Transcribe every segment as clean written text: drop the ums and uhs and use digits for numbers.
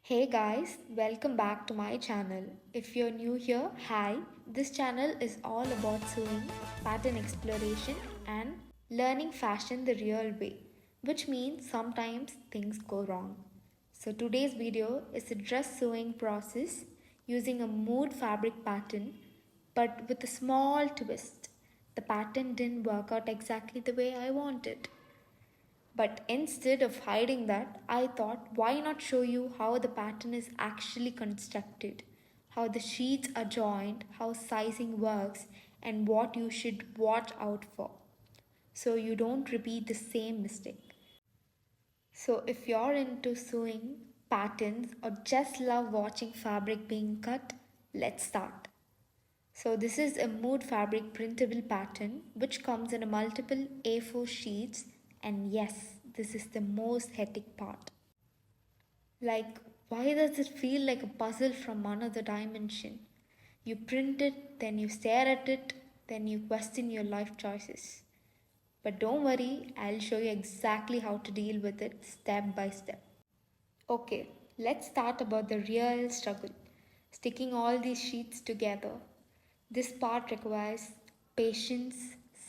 Hey guys, welcome back to my channel. If you're new here, hi. This channel is all about sewing, pattern exploration, and learning fashion the real way, which means sometimes things go wrong. So today's video is a dress sewing process using a mood fabric pattern but with a small twist. The pattern didn't work out exactly the way I wanted. But instead of hiding that, I thought why not show you how the pattern is actually constructed, how the sheets are joined, how sizing works, and what you should watch out for so you don't repeat the same mistake. So, if you're into sewing patterns or just love watching fabric being cut, let's start. So this is a mood fabric printable pattern which comes in a multiple A4 sheets, and yes, this is the most hectic part. Like, why does it feel like a puzzle from another dimension? You print it, then you stare at it, then you question your life choices. But don't worry, I'll show you exactly how to deal with it step by step. Okay, let's start about the real struggle. Sticking all these sheets together. This part requires patience,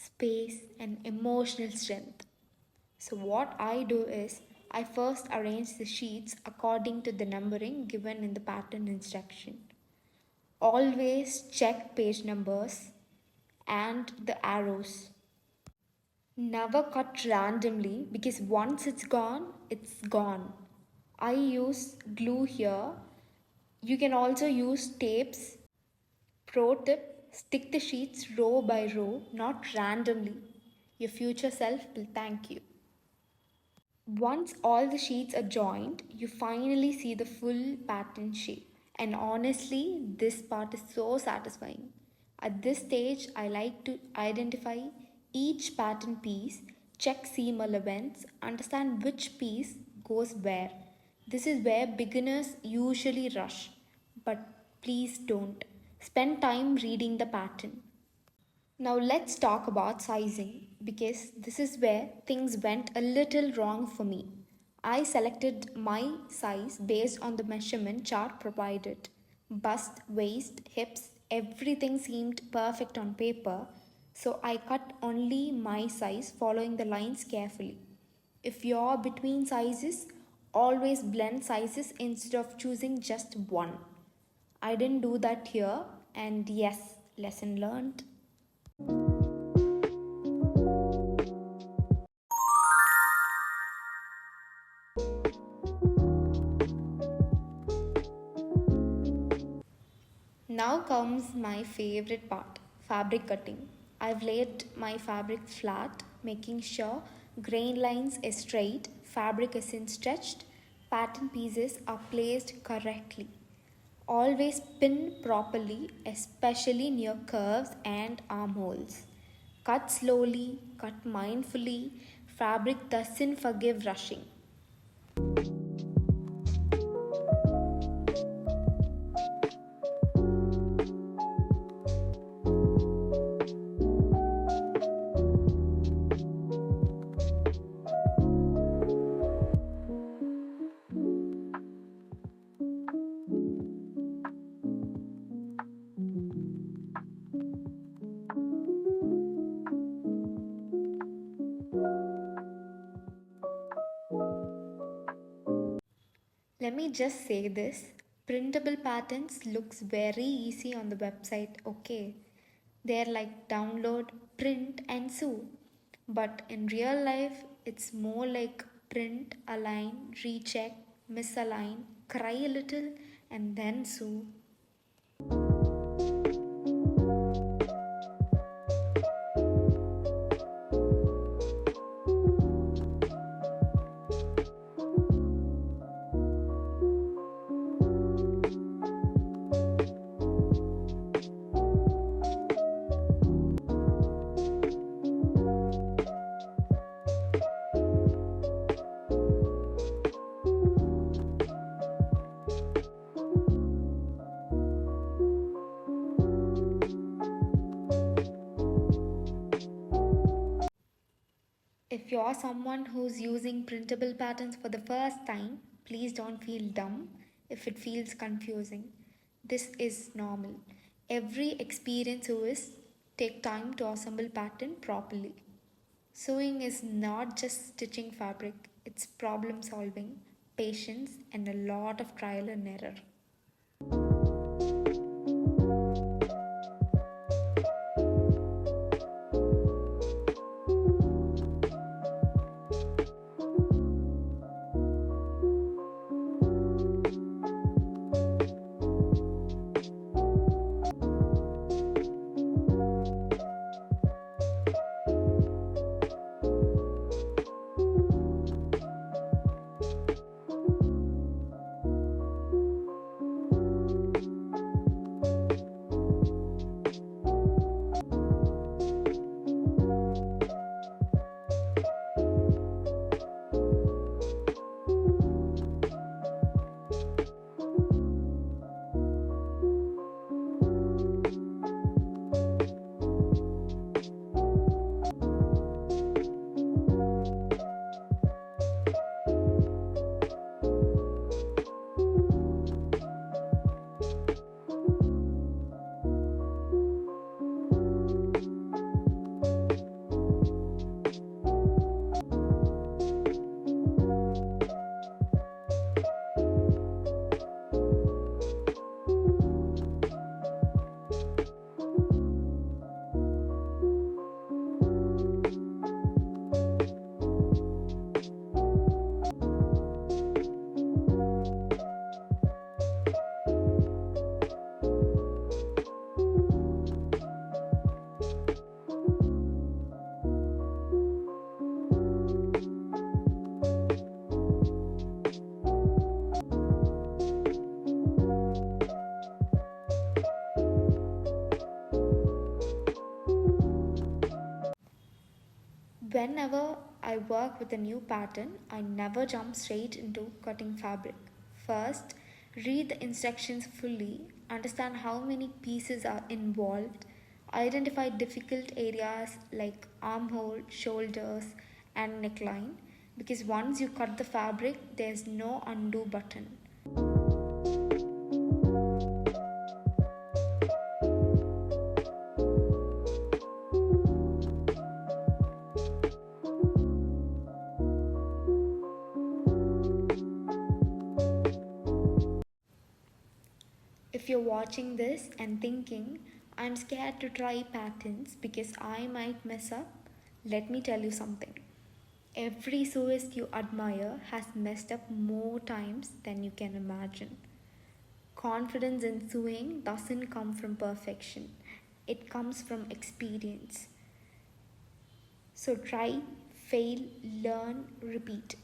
space, and emotional strength. So, what I do is I first arrange the sheets according to the numbering given in the pattern instruction. Always check page numbers and the arrows. Never cut randomly because once it's gone, it's gone. I use glue here. You can also use tapes. Pro tip, stick the sheets row by row, not randomly. Your future self will thank you. Once all the sheets are joined, you finally see the full pattern shape. And honestly, this part is so satisfying. At this stage, I like to identify each pattern piece, check seam allowance, understand which piece goes where. This is where beginners usually rush, but please don't. Spend time reading the pattern. Now let's talk about sizing because this is where things went a little wrong for me. I selected my size based on the measurement chart provided. Bust, waist, hips, everything seemed perfect on paper, so I cut only my size following the lines carefully. If you're between sizes, always blend sizes instead of choosing just one. I didn't do that here, and yes, lesson learned. Now comes my favorite part, fabric cutting. I've laid my fabric flat, making sure grain lines are straight, fabric isn't stretched, pattern pieces are placed correctly. Always pin properly, especially near curves and armholes. Cut slowly, cut mindfully, fabric doesn't forgive rushing. Let me just say this, printable patterns looks very easy on the website, okay? They're like download, print and sew. But in real life, it's more like print, align, recheck, misalign, cry a little and then sew. If you're someone who's using printable patterns for the first time, please don't feel dumb. if it feels confusing. This is normal. Every experienced sewist take time to assemble pattern properly. Sewing is not just stitching fabric, it's problem solving, patience, and a lot of trial and error. Whenever I work with a new pattern, I never jump straight into cutting fabric. First, read the instructions fully, understand how many pieces are involved, identify difficult areas like armhole, shoulders, and neckline, because once you cut the fabric, there's no undo button. If you're watching this and thinking, I'm scared to try patterns because I might mess up, let me tell you something. Every sewist you admire has messed up more times than you can imagine. Confidence in sewing doesn't come from perfection, it comes from experience. So try, fail, learn, repeat.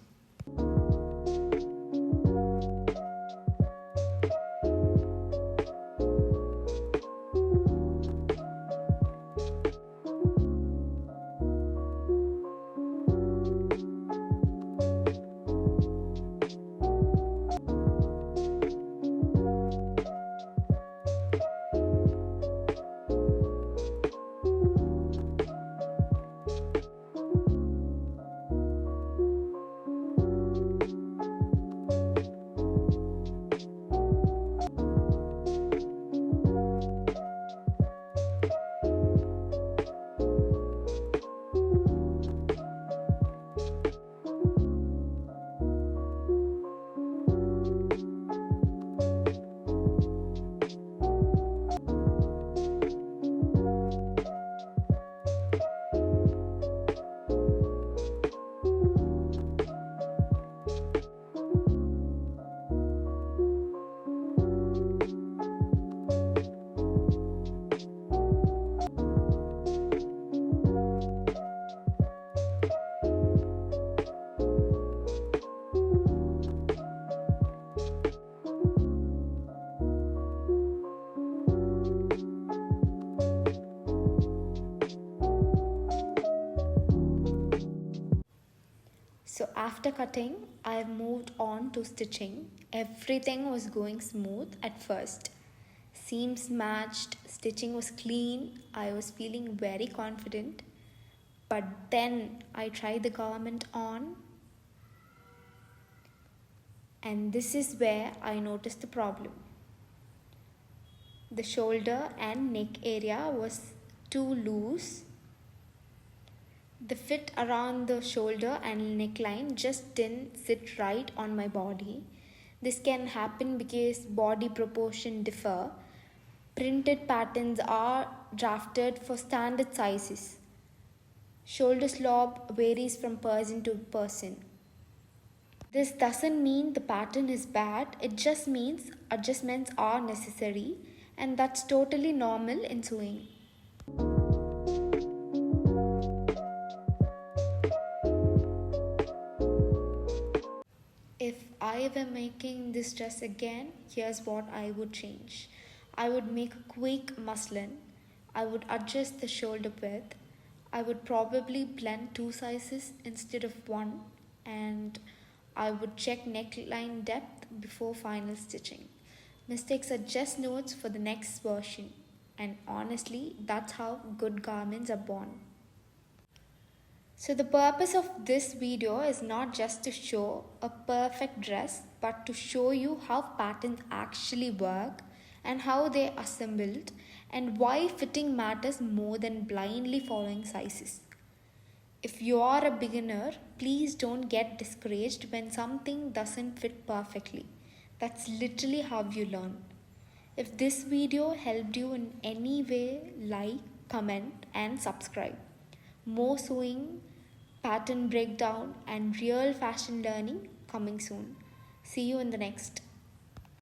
So after cutting, I moved on to stitching. Everything was going smooth at first. Seams matched, stitching was clean, I was feeling very confident. But then I tried the garment on And this is where I noticed the problem. The shoulder and neck area was too loose. The fit around the shoulder and neckline just didn't sit right on my body. This can happen because body proportion differ. Printed patterns are drafted for standard sizes. Shoulder slope varies from person to person. This doesn't mean the pattern is bad, it just means adjustments are necessary, and that's totally normal in sewing. If I were making this dress again, here's what I would change. I would make a quick muslin. I would adjust the shoulder width. I would probably blend two sizes instead of one, and I would check neckline depth before final stitching. Mistakes are just notes for the next version, and honestly, that's how good garments are born. So the purpose of this video is not just to show a perfect dress, but to show you how patterns actually work and how they are assembled and why fitting matters more than blindly following sizes. If you are a beginner, please don't get discouraged when something doesn't fit perfectly. That's literally how you learn. If this video helped you in any way, like, comment and subscribe. More sewing, pattern breakdown and real fashion learning coming soon. See you in the next.